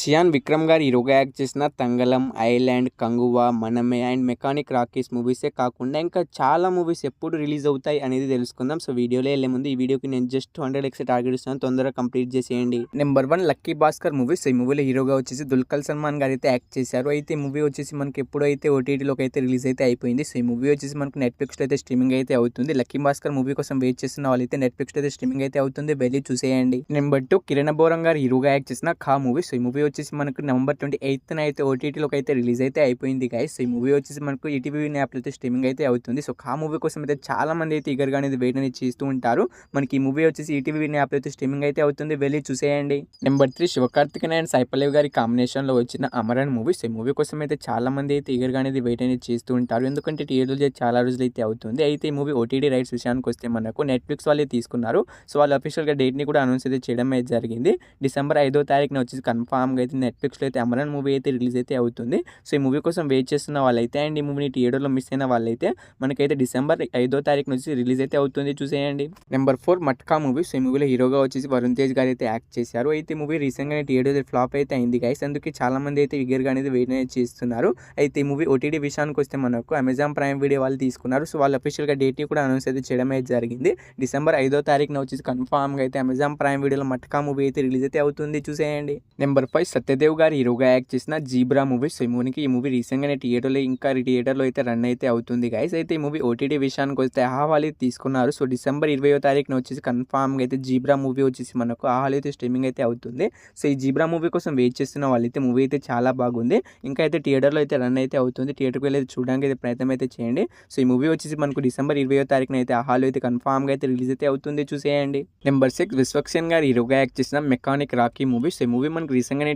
చియాన్ విక్రమ్ గారు హీరోగా యాక్ట్ చేసిన తంగలం, ఐలాండ్, కంగువా, మనమే అండ్ మెకానిక్ రాకీస్ మూవీసే కాకుండా ఇంకా చాలా మూవీస్ ఎప్పుడు రిలీజ్ అవుతాయి అనేది తెలుసుకుందాం. సో వీడియోలో వెళ్ళే ముందు ఈ వీడియోకి నేను జస్ట్ 100 టార్గెట్ ఇస్తున్నాను, తొందరగా కంప్లీట్ చేసేయండి. Number 1 lucky Bhaskar movies. ఈ మూవీలో హీరోగా వచ్చేసి దుల్కర్ సల్మాన్ గారు అయితే యాక్ట్ చేశారు. అయితే ఈ మూవీ వచ్చేసి మనకి ఎప్పుడైతే ఓటీటీలోకి అయితే రిలీజ్ అయితే అయిపోయింది. సో ఈ మూవీ వచ్చేసి మనకు నెట్ఫ్లిక్స్లో అయితే స్ట్రీమింగ్ అయితే అవుతుంది. లక్కీ భాస్కర్ మూవీ కోసం వెయిట్ చేస్తున్న వాళ్ళైతే నెట్ఫ్లిక్స్లో అయితే స్ట్రీమింగ్ అయితే అవుతుంది, వెళ్ళి చూసేయండి. నెంబర్ 2 కిరణ్ అబ్బోరం గారు హీరోగా యాక్ట్ చేసిన ఖా మూవీ. సో ఈ మూవీ వచ్చేసి మనకు నవంబర్ 28న అయితే ఓటీటీలోకి అయితే రిలీజ్ అయితే అయిపోయింది గైస్. ఈ మూవీ వచ్చేసి మనకు ఈటీవీ యాప్లో అయితే స్ట్రీమింగ్ అయితే అవుతుంది. సో ఖా మూవీ కోసం అయితే చాలా మంది అయితే ఈగర్గా అనేది వెయిట్ అనేది చేస్తూ ఉంటారు. మనకి ఈ మూవీ వచ్చేసి ఈటీవీ యాప్లో అయితే స్ట్రీమింగ్ అయితే అవుతుంది, వెళ్ళి చూసేయండి. నెంబర్ 3 శివకార్తికేయన్ అండ్ సాయి పల్లవి గారి కాంబినేషన్లో వచ్చిన అమరన్ మూవీ. సో ఈ మూవీ కోసం అయితే చాలా మంది అయితే ఈగర్గా అనేది వెయిట్ అనేది చేస్తూ ఉంటారు, ఎందుకంటే థియేటర్లో చాలా రోజులు అయితే అవుతుంది. అయితే ఈ మూవీ ఓటీటీ రైట్స్ విషయానికి వస్తే మనకు నెట్ఫ్లిక్స్ వాళ్ళే తీసుకున్నారు. సో వాళ్ళు అఫీషియల్గా డేట్ని కూడా అనౌన్స్ అయితే చేయడం అయితే జరిగింది. డిసెంబర్ 5వ తారీఖున వచ్చేసి కన్ఫామ్గా అయితే నెట్ఫ్లిక్స్లో అయితే అమరన్ మూవీ అయితే రిలీజ్ అయితే అవుతుంది. సో ఈ మూవీ కోసం వెయిట్ చేస్తున్న వాళ్ళైతే అండ్ ఈ మూవీని థియేటర్లో మిస్ అయిన వాళ్ళైతే మనకైతే డిసెంబర్ 5వ తారీఖున వచ్చి రిలీజ్ అయితే అవుతుంది, చూసేయండి. Number 4 matka movie. సో ఈ మూవీలో హీరోగా వచ్చేసి వరుణ్ తేజ్ గారు అయితే యాక్ట్ చేశారు. అయితే ఈ మూవీ రీసెంట్గానే థియేటర్ ఫ్లాప్ అయితే అయింది గైస్, అందుకే చాలా మంది అయితే ఈగర్గా అనేది వెయిట్ అనేది చేస్తున్నారు. అయితే ఈ మూవీ ఓటీటీ విషయానికి వస్తే మనకు అమెజాన్ ప్రైమ్ వీడియో వాళ్ళు తీసుకున్నారు. సో వాళ్ళు అఫీషియల్గా డేట్ని కూడా అనౌన్స్ అయితే చేయడం అయితే జరిగింది. డిసెంబర్ 5వ తారీఖున వచ్చేసి కన్ఫామ్గా అయితే అమెజాన్ ప్రైమ్ వీడియోలో మట్కా మూవీ అయితే రిలీజ్ అయితే అవుతుంది, చూసేయండి. నెంబర్ 5 సత్యదేవ్ గారు హీరోగా యాక్ట్ చేసిన జీబ్రా మూవీ. సో ఈ మూవీ రీసెంట్గానే థియేటర్లో అయితే రన్ అయితే అవుతుంది గైస్. అయితే ఈ మూవీ ఓటీటీ విషయానికి వస్తే ఆహావాలి తీసుకున్నారు. సో డిసెంబర్ 20వ తారీఖున వచ్చేసి కన్ఫామ్గా అయితే జీబ్రా మూవీ వచ్చేసి మనకు ఆహాలి అయితే స్ట్రీమింగ్ అయితే అవుతుంది. సో ఈ జీబ్రా మూవీ కోసం వెయిట్ చేస్తున్న వాళ్ళైతే మూవీ అయితే చాలా బాగుంది, ఇంకా అయితే థియేటర్లో అయితే రన్ అయితే అవుతుంది. థియేటర్కి వెళ్ళి చూడడానికి అయితే ప్రయత్నం అయితే చేయండి. సో ఈ మూవీ వచ్చేసి మనకు డిసెంబర్ 20వ తారీఖున అయితే ఆహాలో అయితే కన్ఫామ్గా అయితే రిలీజ్ అయితే అవుతుంది, చూసేయండి. నెంబర్ 6 విశ్వక్సేన్ గారు హీరోగా యాక్ట్ చేసిన మెకానిక్ రాకీ మూవీ. సో ఈ మూవీ మనకు రీసెంట్గానే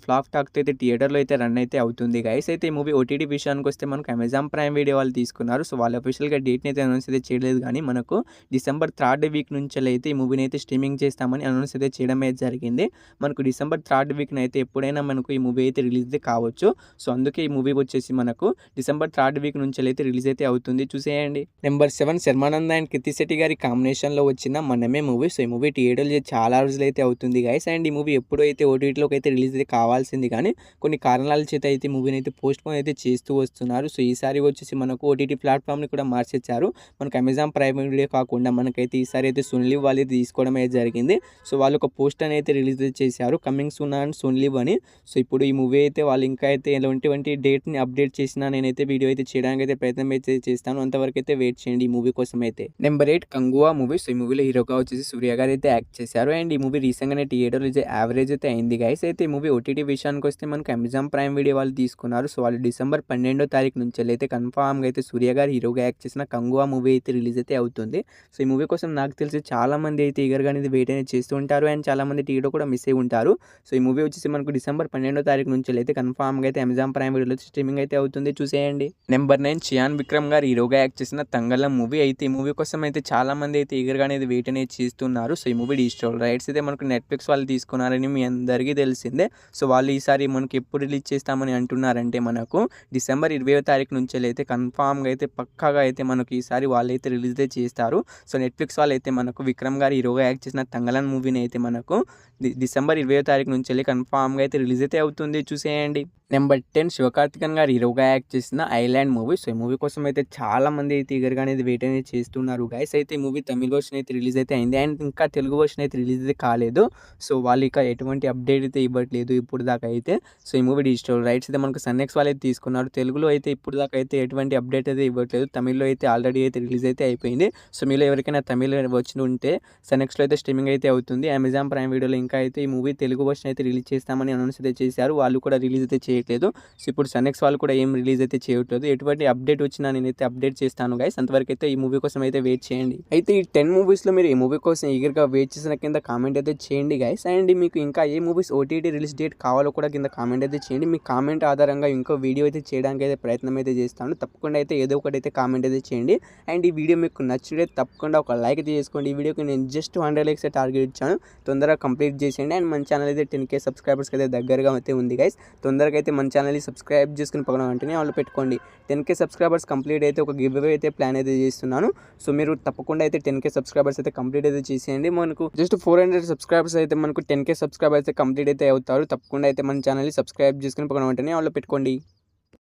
ఫ్లాప్ టాక్ అయితే థియేటర్లో అయితే రన్ అయితే అవుతుంది గైస్. అయితే ఈ మూవీ ఓటీటీ విషయానికి వస్తే మనకు అమెజాన్ ప్రైమ్ వీడియో వాళ్ళు తీసుకున్నారు. సో వాళ్ళు అఫీషియల్గా డేట్ని అయితే అనౌన్స్ అయితే చేయలేదు, కానీ మనకు డిసెంబర్ 3rd వీక్ నుంచి అయితే ఈ మూవీని అయితే స్ట్రీమింగ్ చేస్తామని అనౌన్స్ అయితే చేయడం అయితే జరిగింది. మనకు డిసెంబర్ 3rd వీక్న అయితే ఎప్పుడైనా మనకు ఈ మూవీ అయితే రిలీజ్ అయితే కావచ్చు. సో అందుకే ఈ మూవీ వచ్చేసి మనకు డిసెంబర్ 3rd వీక్ నుంచి అయితే రిలీజ్ అయితే అవుతుంది, చూసేయండి. నెంబర్ 7 శర్మానంద్ అండ్ కీర్తి శెట్టి గారి కాంబినేషన్లో వచ్చిన మనమే మూవీ. సో ఈ మూవీ థియేటర్లో చాలా రోజులు అయితే అవుతుంది గైస్, అండ్ ఈ మూవీ ఎప్పుడు అయితే ఓటీటీలోకి అయితే రిలీజ్ అయితే కావాల్సింది, కానీ కొన్ని కారణాల చేత అయితే మూవీని అయితే పోస్ట్ పోన్ అయితే చేస్తూ వస్తున్నారు. సో ఈసారి వచ్చేసి మనకు ఓటీటీ ప్లాట్ఫామ్ని కూడా మార్చేచ్చారు. మనకు అమెజాన్ ప్రైమ్ వీడియో కాకుండా మనకైతే ఈసారి అయితే సోనీ లివ్ వాళ్ళు అయితే తీసుకోవడం అయితే జరిగింది. సో వాళ్ళు ఒక పోస్ట్ అనేది రిలీజ్ చేశారు, coming soon and Sony Liv అని. సో ఇప్పుడు ఈ మూవీ అయితే వాళ్ళు ఇంకా అయితే ఎలాంటి డేట్ని అప్డేట్ చేసినా నేనైతే వీడియో అయితే చేయడానికి అయితే ప్రయత్నం అయితే చేస్తాను, అంతవరకు అయితే వెయిట్ చేయండి ఈ మూవీ కోసం అయితే. Number 8 Kanguva movie. సో ఈ మూవీలో హీరోగా వచ్చేసి సూర్య గారు అయితే యాక్ట్ చేశారు, అండ్ ఈ మూవీ రీసెంట్గానే థియేటర్లో యావరేజ్ అయితే అయింది గైస్. అయితే ఈ మూవీ ఓటీటీ విషయానికి వస్తే మనకు అమెజాన్ ప్రైమ్ వీడియో వాళ్ళు తీసుకున్నారు. సో వాళ్ళు డిసెంబర్ 12వ తారీఖు నుంచి అయితే కన్ఫామ్గా అయితే సూర్య గారు హీరోగా యాక్ట్ చేసిన కంగువా మూవీ అయితే రిలీజ్ అయితే అవుతుంది. సో ఈ మూవీ కోసం నాకు తెలిసి చాలా మంది అయితే ఈగర్గా అనేది వెయిట్ అనేది చేస్తూ ఉంటారు, అండ్ చాలా మంది థియేటర్ కూడా మిస్ అయి ఉంటారు. సో ఈ మూవీ వచ్చేసి మనకు డిసెంబర్ 12వ తారీఖు నుంచి అయితే కన్ఫామ్గా అయితే అమెజాన్ ప్రైమ్ వీడియోలో స్ట్రీమింగ్ అయితే అవుతుంది, చూసేయండి. నెంబర్ 9 చియాన్ విక్రమ్ గారు హీరోగా యాక్ట్ చేసిన తంగలం మూవీ. అయితే ఈ మూవీ కోసం అయితే చాలా మంది అయితే ఈగర్గా అనేది వెయిట్ అనేది చేస్తున్నారు. సో ఈ మూవీ డిజిటల్ రైట్స్ అయితే మనకు నెట్ఫ్లిక్స్ వాళ్ళు తీసుకున్నారని మీ అందరికీ తెలిసిందే. సో వాళ్ళు ఈసారి మనకి ఎప్పుడు రిలీజ్ చేస్తామని అంటున్నారంటే మనకు డిసెంబర్ 20వ తారీఖు నుంచి అయితే కన్ఫామ్గా అయితే పక్కాగా అయితే మనకు ఈసారి వాళ్ళు అయితే రిలీజ్ అయితే చేస్తారు. సో నెట్ఫ్లిక్స్ వాళ్ళు అయితే మనకు విక్రమ్ గారు హీరోగా యాక్ట్ చేసిన తంగలం మూవీని అయితే మనకు డిసెంబర్ 20వ తారీఖు నుంచి వెళ్ళి కన్ఫామ్గా అయితే రిలీజ్ అయితే అవుతుంది, చూసేయండి. నెంబర్ 10 శివకార్తికేయన్ గారు హీరోగా యాక్ట్ చేసిన ఐలాండ్ మూవీ. సో ఈ మూవీ కోసం అయితే చాలా మంది అయితే ఈగర్గా అనేది వెయిట్ అనేది చేస్తున్నారు గైస్. అయితే ఈ మూవీ తమిళ వర్షన్ అయితే రిలీజ్ అయితే అయింది, అండ్ ఇంకా తెలుగు వర్షన్ అయితే రిలీజ్ అయితే కాలేదు. సో వాళ్ళు ఇక ఎటువంటి అప్డేట్ అయితే ఇవ్వట్లేదు ఇప్పుడు దాకా అయితే. సో ఈ మూవీ డిజిటల్ రైట్స్ అయితే మనకు సన్నెక్స్ వాళ్ళు అయితే తీసుకున్నారు. తెలుగులో అయితే ఇప్పుడు దాకా అయితే ఎటువంటి అప్డేట్ అయితే ఇవ్వట్లేదు. తమిళ్లో అయితే ఆల్రెడీ అయితే రిలీజ్ అయితే అయిపోయింది. సో మీలో ఎవరికైనా తమిళ్ వచ్చి ఉంటే సన్నెక్స్లో అయితే స్ట్రీమింగ్ అయితే అవుతుంది. అమెజాన్ ప్రైమ్ వీడియోలో ఇంకా అయితే ఈ మూవీ తెలుగు వర్షన్ అయితే రిలీజ్ చేస్తామని అనౌన్స్ అయితే చేశారు, వాళ్ళు కూడా రిలీజ్ అయితే చేయట్లేదు. సో ఇప్పుడు సన్నెక్స్ వాళ్ళు కూడా ఏం రిలీజ్ అయితే చేయట్లేదు. ఎటువంటి అప్డేట్ వచ్చినా నేనైతే అప్డేట్ చేస్తాను గైస్, అంతవరకు అయితే ఈ మూవీ కోసం అయితే వెయిట్ చేయండి. అయితే ఈ 10 మూవీస్లో మీరు ఈ మూవీ కోసం ఈగర్గా వెయిట్ చేసిన కింద కామెంట్ అయితే చేయండి గైస్, అండ్ మీకు ఇంకా ఏ మూవీస్ ఓటీటీ రిలీజ్ డేట్ కావాలో కూడా కింద కామెంట్ అయితే చేయండి. మీ కామెంట్ ఆధారంగా ఇంకో వీడియో అయితే చేయడానికి అయితే ప్రయత్నం అయితే చేస్తాను. తప్పకుండా అయితే ఏదో ఒకటి అయితే కామెంట్ అయితే చేయండి. అండ్ ఈ వీడియో మీకు నచ్చితే తప్పకుండా ఒక లైక్ అయితే చేసుకోండి. ఈ వీడియోకి నేను జస్ట్ 100 likes టార్గెట్ ఇచ్చాను, తొందరగా కంప్లీట్ చేసేయండి. అండ్ మన ఛానల్ అయితే 10K సబ్స్క్రైబర్స్కి అయితే దగ్గరగా అయితే ఉంది గైస్. తొందరగా అయితే మన ఛానల్ని సబ్స్క్రైబ్ చేసుకుని పక్కన వెంటనే వాళ్ళు పెట్టుకోండి. 10K సబ్స్క్రైబర్స్ కంప్లీట్ అయితే ఒక గివ్ అవే అయితే ప్లాన్ అయితే చేస్తున్నాను. సో మీరు తప్పకుండా అయితే 10K సబ్స్క్రైబర్స్ అయితే కంప్లీట్ అయితే చేసేయండి. మనకు జస్ట్ 400 సబ్స్క్రైబర్స్ అయితే మనకు 10K సబ్స్క్రైబర్స్ అయితే కంప్లీట్ అయితే అవుతారు. అవుతారు. తప్పకుండా అయితే మన ఛానల్‌ని సబ్స్క్రైబ్ చేసుకొని పక్కన వెంటనే ఆన్‌లో పెట్టుకోండి.